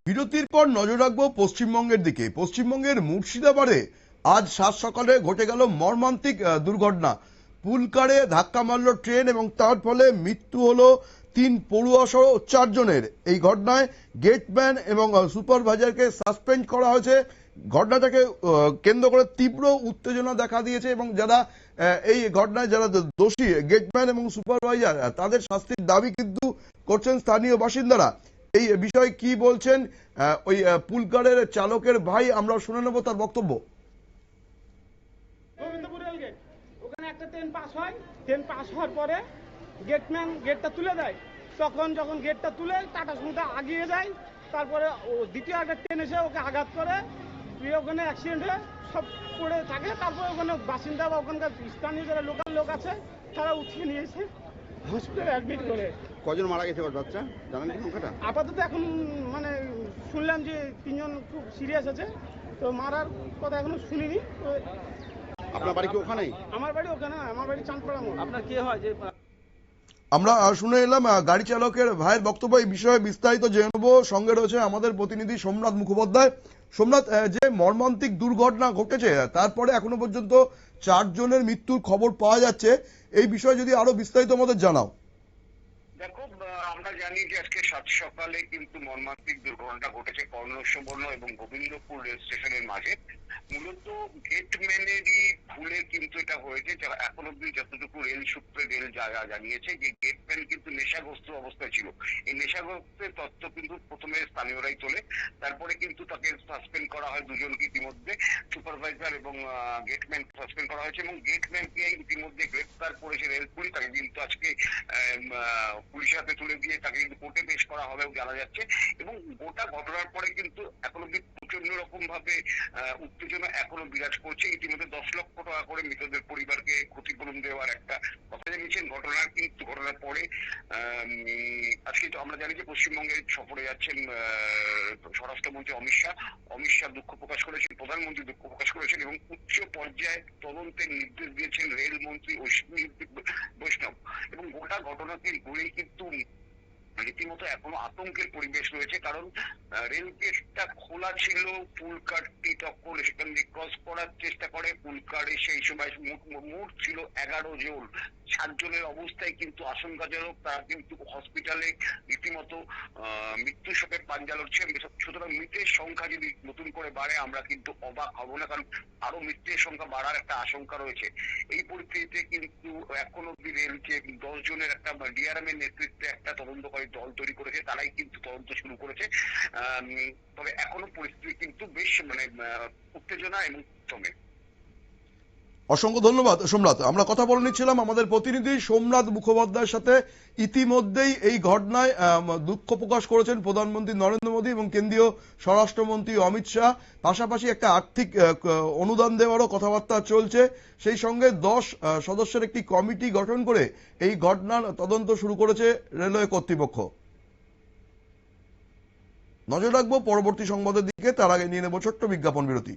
বিরতির পর নজর রাখবো পশ্চিমবঙ্গের দিকে। পশ্চিমবঙ্গের মুর্শিদাবাদে আজ সাত সকালে ঘটে গেল মর্মান্তিক দুর্ঘটনা। পুলকারে ধাক্কা মারল ট্রেন এবং তার ফলে মৃত্যু হলো 3 পড়ুয়া সহ 4 জনের। এই ঘটনায় গেটম্যান এবং সুপারভাইজারকে সাসপেন্ড করা হয়েছে। ঘটনাটাকে কেন্দ্র করে তীব্র উত্তেজনা দেখা দিয়েছে এবং যারা এই ঘটনায় যারা দোষী গেটম্যান এবং সুপারভাইজার তাদের শাস্তির দাবি কিন্তু করছেন স্থানীয় বাসিন্দারা। এই বিষয়ে কি বলছেন ওই পুলকারের চালকের ভাই, আমরা শুনে নেব তার বক্তব্য। গোবিন্দপুর রেল গেট, ওখানে একটা ট্রেন পাস হয়, ট্রেন পাস হওয়ার পরে গেটম্যান গেটটা তুলে দেয়। যখন গেটটা তুলে টাটা সুমোটা আগিয়ে যায়, তারপরে দ্বিতীয় একটা ট্রেন এসে ওকে আঘাত করে, ওখানে অ্যাক্সিডেন্ট হয়ে সব পড়ে থাকে। তারপরে ওখানে বাসিন্দা বা ওখানকার স্থানীয় যারা লোকাল লোক আছে তারা উঠিয়ে নিয়ে এসে হসপিটালে অ্যাডমিট করে। কজন মারা গেছে বাচ্চা জানেন কি সংখ্যাটা? আপাতত এখন মানে শুনলাম যে 3 জন খুব সিরিয়াস আছে, তো মারার কথা এখনো শুনিনি। তো আপনার বাড়ি কি ওখানেই? আমার বাড়ি ওখানে, আমার বাড়ি চাঁদপাড়া মোড়। আপনার কি হয় যে আমরা শুনে এলাম গাড়ি চালকের ভাইয়ের বক্তব্য। এই বিষয়ে বিস্তারিত জেনে নেব। সঙ্গে রয়েছে আমাদের প্রতিনিধি সোমনাথ মুখোপাধ্যায়। সোমনাথ, যে মর্মান্তিক দুর্ঘটনা ঘটেছে তারপরে এখনো পর্যন্ত 4 জনের মৃত্যুর খবর পাওয়া যাচ্ছে, এই বিষয়ে যদি আরো বিস্তারিত আমাদের জানাও। দেখো, আমরা জানি যে আজকে সাত সকালে কিন্তু মর্মান্তিক দুর্ঘটনা ঘটেছে কর্ণসুবর্ণ এবং গোবিন্দপুর রেল স্টেশনের মাঝে। মূলত গেটম্যানেরই ভুলে কিন্তু এটা হয়েছে। এখন অব্দি যতটুকু রেল সূত্রে রেল জানিয়েছে যে গেটম্যান কিন্তু নেশাগ্রস্ত অবস্থায় ছিল। এই নেশাগ্রস্তের তথ্য কিন্তু প্রথমে স্থানীয়রাই তোলে, তারপরে কিন্তু তাকে সাসপেন্ড করা হয় দুজনকে ইতিমধ্যে, সুপারভাইজার এবং গেটম্যান সাসপেন্ড করা হয়েছে এবং গেটম্যানকে ইতিমধ্যে গ্রেফতার করেছে রেল পুলিশ। তাকে কিন্তু আজকে পুলিশের হাতে তুলে দিয়ে তাকে কিন্তু কোর্টে পেশ করা হবে জানা যাচ্ছে। এবং গোটা ঘটনার পরে কিন্তু এখন অব্দি প্রচন্ড রকম ভাবে উত্তেজনা এখনো বিরাজ করছে। ইতিমধ্যে 10 লক্ষ টাকা করে মৃতদের পরিবারকে ক্ষতিপূরণ দেওয়ার একটা কথা জানিয়েছেন। ঘটনার পরে আজকে তো আমরা জানি যে পশ্চিমবঙ্গে সফরে যাচ্ছেন স্বরাষ্ট্রমন্ত্রী অমিত শাহ দুঃখ প্রকাশ করেছেন, প্রধানমন্ত্রী দুঃখ প্রকাশ করেছেন এবং উচ্চ পর্যায়ে তদন্তের নির্দেশ দিয়েছেন রেলমন্ত্রী অশ্বিনী বৈষ্ণব। এবং গোটা ঘটনাকে ঘুরেই কিন্তু রীতিমতো এখনো আতঙ্কের পরিবেশ রয়েছে। কারণ রেল গেটটা খোলা ছিল, পুলকারটি তখন সেখান দিয়ে ক্রস করার চেষ্টা করে। পুলকারে সেই সময় মোট ছিল 11 জন। 7 জনের অবস্থায় কিন্তু আশঙ্কাজনক। তারা কিন্তু হসপিটালে রীতিমতো মৃত্যুর শোকের পাঞ্জা লড়ছেন। সুতরাং মৃতের সংখ্যা যদি নতুন করে বাড়ে আমরা কিন্তু অবাক হব না, কারণ আরো মৃতের সংখ্যা বাড়ার একটা আশঙ্কা রয়েছে। এই পরিস্থিতিতে কিন্তু এখন অব্দি রেলকে 10 জনের একটা ডিআরএম এর নেতৃত্বে একটা তদন্তকারী দল তৈরি করেছে, তারাই কিন্তু তদন্ত শুরু করেছে। তবে এখনো পরিস্থিতি কিন্তু বেশ উত্তেজনা এবং থমে। অসংখ্য ধন্যবাদ সোমনাথ। আমরা কথা বলে নিচ্ছিলাম আমাদের প্রতিনিধি সোমনাথ মুখোপাধ্যায়ের সাথে। ইতিমধ্যেই এই ঘটনায় দুঃখ প্রকাশ করেছেন প্রধানমন্ত্রী নরেন্দ্র মোদী এবং কেন্দ্রীয় স্বরাষ্ট্রমন্ত্রী অমিত শাহ। পাশাপাশি একটা আর্থিক অনুদান দেওয়ারও কথাবার্তা চলছে। সেই সঙ্গে 10 সদস্যের একটি কমিটি গঠন করে এই ঘটনার তদন্ত শুরু করেছে রেলওয়ে কর্তৃপক্ষ। নজর রাখবো পরবর্তী সংবাদের দিকে, তার আগে নিয়ে নেব ছোট্ট বিজ্ঞাপন বিরতি।